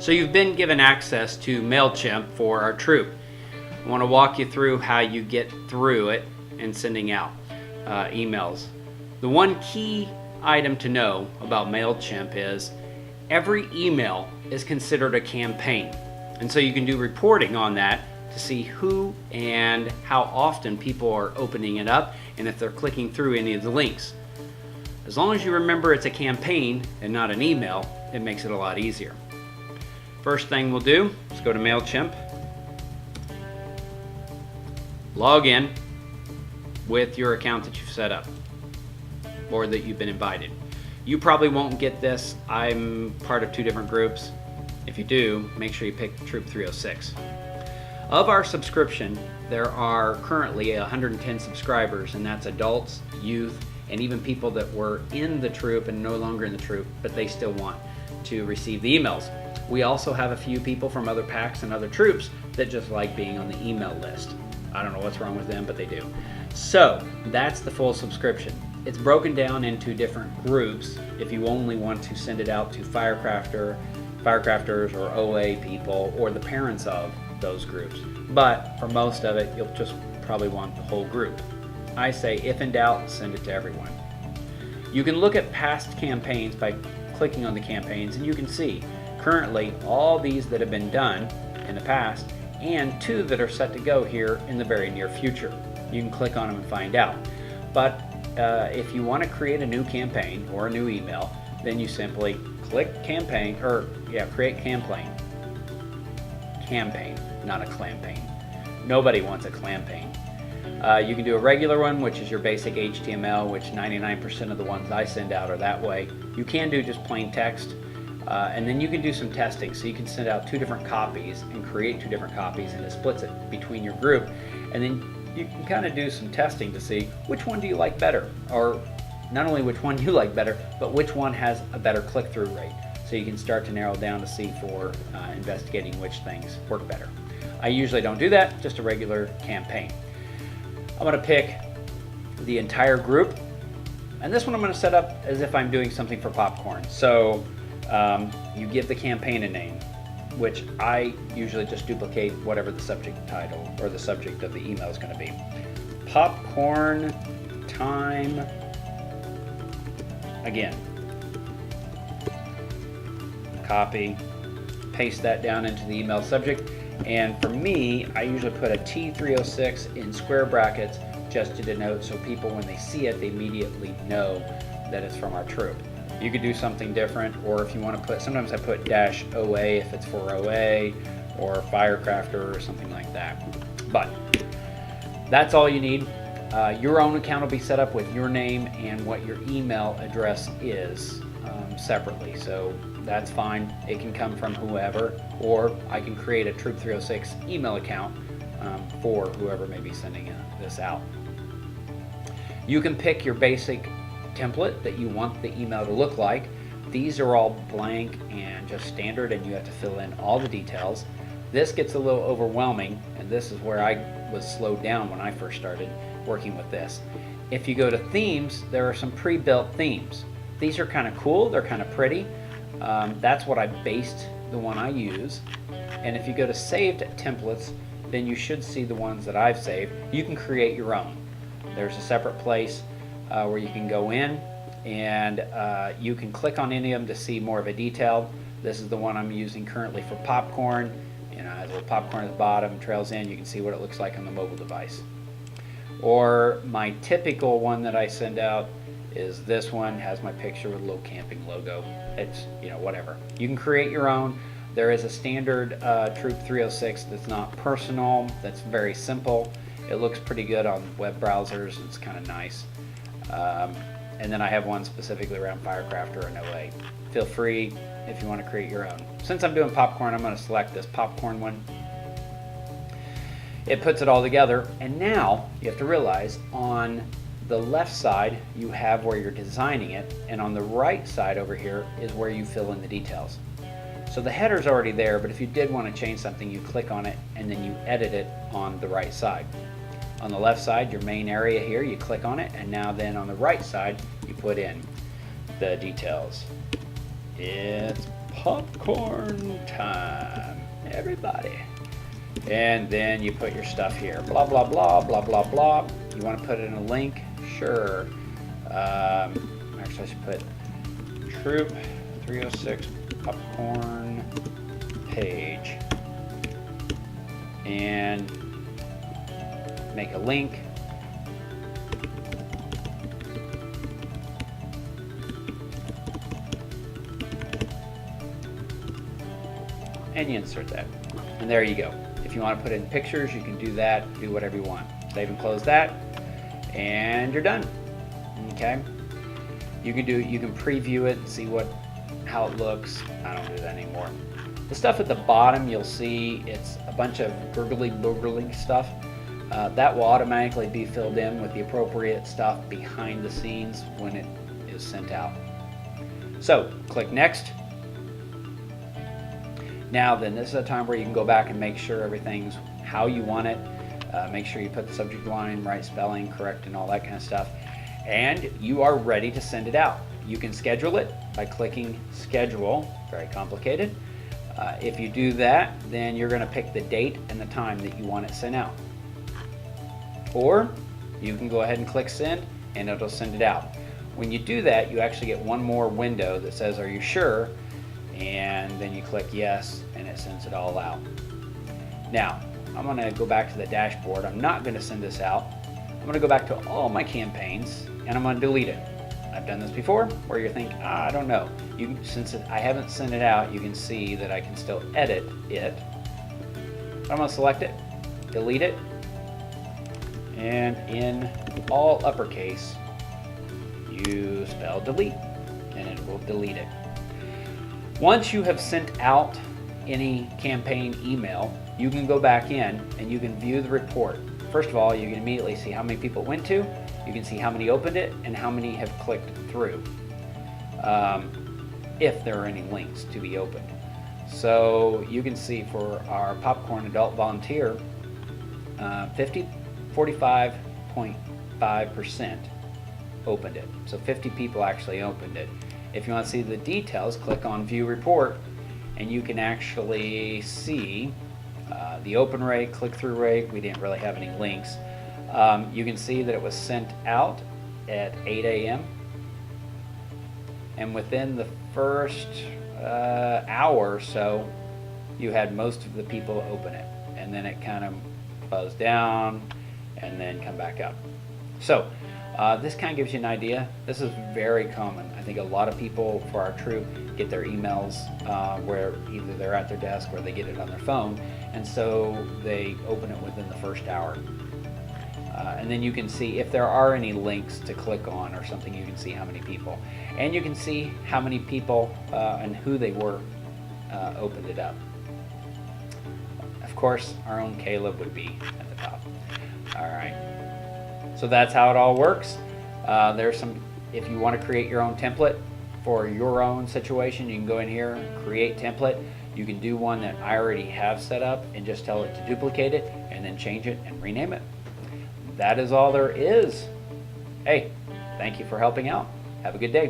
So you've been given access to Mailchimp for our troop. I want to walk you through how you get through it and sending out emails. The one key item to know about Mailchimp is every email is considered a campaign. And so you can do reporting on that to see who and how often people are opening it up and if they're clicking through any of the links. As long as you remember it's a campaign and not an email, it makes it a lot easier. First thing we'll do is go to Mailchimp, log in with your account that you've set up or that you've been invited. You probably won't get this. I'm part of 2 different groups. If you do, make sure you pick Troop 306. Of our subscription, there are currently 110 subscribers, and that's adults, youth, and even people that were in the troop and no longer in the troop, but they still want to receive the emails. We also have a few people from other packs and other troops that just like being on the email list. I don't know what's wrong with them, but they do. So that's the full subscription. It's broken down into different groups if you only want to send it out to firecrafters or OA people or the parents of those groups. But for most of it, you'll just probably want the whole group. I say, if in doubt, send it to everyone. You can look at past campaigns by clicking on the campaigns, and you can see currently all these that have been done in the past and 2 that are set to go here in the very near future. You can click on them and find out. But if you want to create a new campaign or a new email, then you simply click campaign, create campaign. Campaign, not a clampaign. Nobody wants a clampaign. You can do a regular one, which is your basic HTML, which 99% of the ones I send out are that way. You can do just plain text, and then you can do some testing. So you can send out 2 different copies and create 2 different copies, and it splits it between your group. And then you can kind of do some testing to see which one do you like better, or not only which one you like better, but which one has a better click-through rate. So you can start to narrow down to see for investigating which things work better. I usually don't do that, just a regular campaign. I'm going to pick the entire group, and this one I'm going to set up as if I'm doing something for popcorn. So you give the campaign a name, which I usually just duplicate whatever the subject title or the subject of the email is going to be. Popcorn time again. Copy, paste that down into the email subject, and for me, I usually put a T306 in square brackets just to denote so people, when they see it, they immediately know that it's from our troop. You could do something different, or if you want to put, sometimes I put -OA if it's for OA, or Firecrafter or something like that. But that's all you need. Your own account will be set up with your name and what your email address is separately, so that's fine. It can come from whoever, or I can create a Troop 306 email account for whoever may be sending this out. You can pick your basic template that you want the email to look like. These are all blank and just standard, and you have to fill in all the details. This gets a little overwhelming, and this is where I was slowed down when I first started working with this. If you go to themes, there are some pre-built themes. These are kind of cool, they're kind of pretty. That's what I based the one I use. And if you go to saved templates, then you should see the ones that I've saved. You can create your own. There's a separate place where you can go in, and you can click on any of them to see more of a detail. This is the one I'm using currently for popcorn. You know, has a little popcorn at the bottom, trails in. You can see what it looks like on the mobile device. Or my typical one that I send out is this one, has my picture with a little camping logo. It's, you know, whatever. You can create your own. There is a standard Troop 306 that's not personal, that's very simple. It looks pretty good on web browsers. It's kind of nice. And then I have one specifically around Firecrafter and OA. Feel free if you want to create your own. Since I'm doing popcorn, I'm going to select this popcorn one. It puts it all together, and now you have to realize on the left side you have where you're designing it, and on the right side over here is where you fill in the details. So the header's already there, but if you did want to change something, you click on it and then you edit it on the right side. On the left side, your main area here, you click on it, and now then on the right side you put in the details. It's popcorn time, everybody. And then you put your stuff here, blah, blah, blah, blah, blah, blah. You want to put it in a link? Sure. Actually, I should put Troop 306 popcorn page and make a link. And you insert that. And there you go. If you want to put in pictures, you can do that, do whatever you want. Save and close that, and you're done. Okay? You can preview it and see how it looks. I don't do that anymore. The stuff at the bottom, you'll see it's a bunch of gurgly boogly stuff. That will automatically be filled in with the appropriate stuff behind the scenes when it is sent out. So, click next. Now then, this is a time where you can go back and make sure everything's how you want it. Make sure you put the subject line, right spelling, correct, and all that kind of stuff. And you are ready to send it out. You can schedule it by clicking schedule, very complicated. If you do that, then you're gonna pick the date and the time that you want it sent out. Or you can go ahead and click send and it'll send it out. When you do that, you actually get one more window that says, are you sure? And then you click yes and it sends it all out. Now, I'm gonna go back to the dashboard. I'm not gonna send this out. I'm gonna go back to all my campaigns and I'm gonna delete it. I've done this before where you think, I don't know. Since I haven't sent it out, you can see that I can still edit it. I'm gonna select it, delete it, and in all uppercase, you spell delete and it will delete it. Once you have sent out any campaign email, you can go back in and you can view the report. First of all, you can immediately see how many people it went to, you can see how many opened it, and how many have clicked through, if there are any links to be opened. So you can see for our Popcorn Adult Volunteer, 45.5% opened it. So 50 people actually opened it. If you want to see the details, click on View Report, and you can actually see the open rate, click-through rate. We didn't really have any links. You can see that it was sent out at 8 a.m. and within the first hour or so, you had most of the people open it, and then it kind of buzzed down and then come back up. So this kind of gives you an idea. This is very common. I think a lot of people for our troop get their emails where either they're at their desk or they get it on their phone, and so they open it within the first hour. And then you can see if there are any links to click on or something, you can see how many people. And you can see how many people and who they were opened it up. Of course, our own Caleb would be at the top. All right. So that's how it all works. There's some, if you want to create your own template for your own situation, you can go in here, create template. You can do one that I already have set up and just tell it to duplicate it and then change it and rename it. That is all there is. Hey, thank you for helping out. Have a good day.